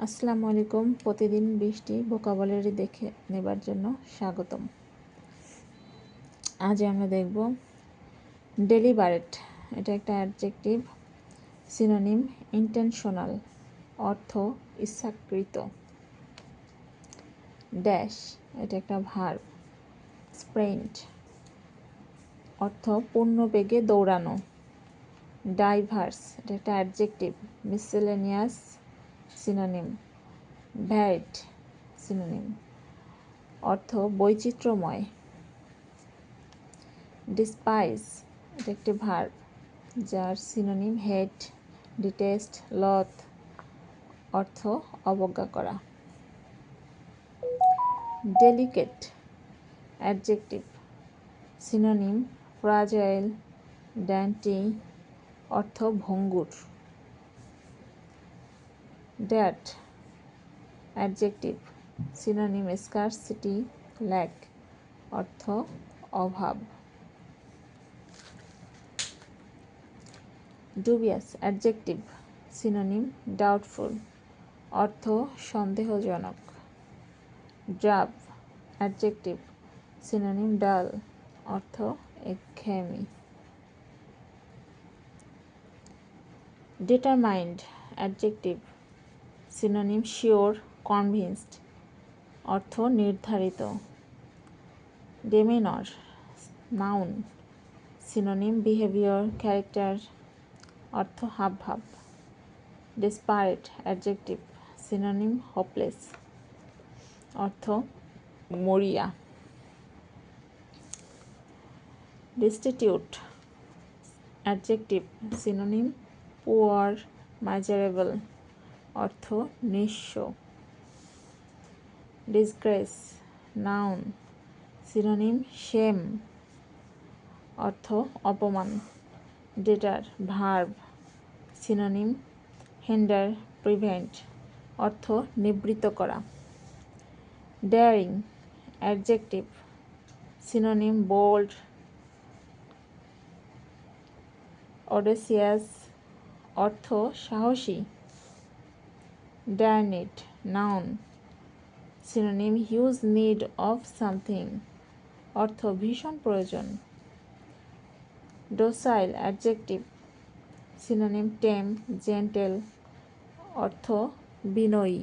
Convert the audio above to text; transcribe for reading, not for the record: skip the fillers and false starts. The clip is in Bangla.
আসসালামু আলাইকুম। প্রতিদিন 20টি ভোকাবুলারি দেখে নেবার জন্য স্বাগতম। আজ আমরা দেখব ডেলিবারেট। এটা একটা অ্যাডজেক্টিভ। সিনোনিম ইন্টেনশনাল, অর্থ ইচ্ছাকৃত। ড্যাশ, এটা একটা ভার্ব। স্প্রিন্ট, অর্থ পূর্ণ বেগে দৌড়ানো। ডাইভার্স, এটা একটা adjective. Miscellaneous synonym. Varied synonym, অর্থ বৈচিত্র্যময়। ডিসপাইস, এটা একটি ভার্ব যার সিনোনিম হেট, ডিটেস্ট, লথ, অর্থ অবজ্ঞা করা। Delicate adjective. Synonym fragile, dainty, অর্থ ভঙ্গুর। ড্যাট অ্যাডজেক্টিভ। সিনোনিম স্কারসিটি, ল্যাক, অর্থ অভাব। Dubious adjective. সিনোনিম ডাউটফুল, অর্থ সন্দেহজনক। ড্রাব অ্যাডজেক্টিভ। সিনোনিম ডাল, অর্থ একঘেয়েমি। Determined adjective. Synonym sure, convinced, অর্থ নির্ধারিত। Demeanour noun. Synonym behaviour, character, অর্থ হাবভাব। Desperate adjective. সিনোনিম হোপলেস, অর্থ মরিয়া। Destitute adjective. Synonym poor, miserable, অর্থ নিঃস্ব। Disgrace noun. সিনোনিম শেম, অর্থ অপমান। ডেটার ভার্ব। সিনোনিম হিন্ডার, প্রিভেন্ট, অর্থ নিবৃত্ত করা। Daring adjective. Synonym bold, audacious, অর্থ সাহসী। Dire need noun. Synonym huge need of something, অর্থ ভীষণ প্রয়োজন। Docile adjective. Synonym tame, gentle, অর্থ বিনয়ী।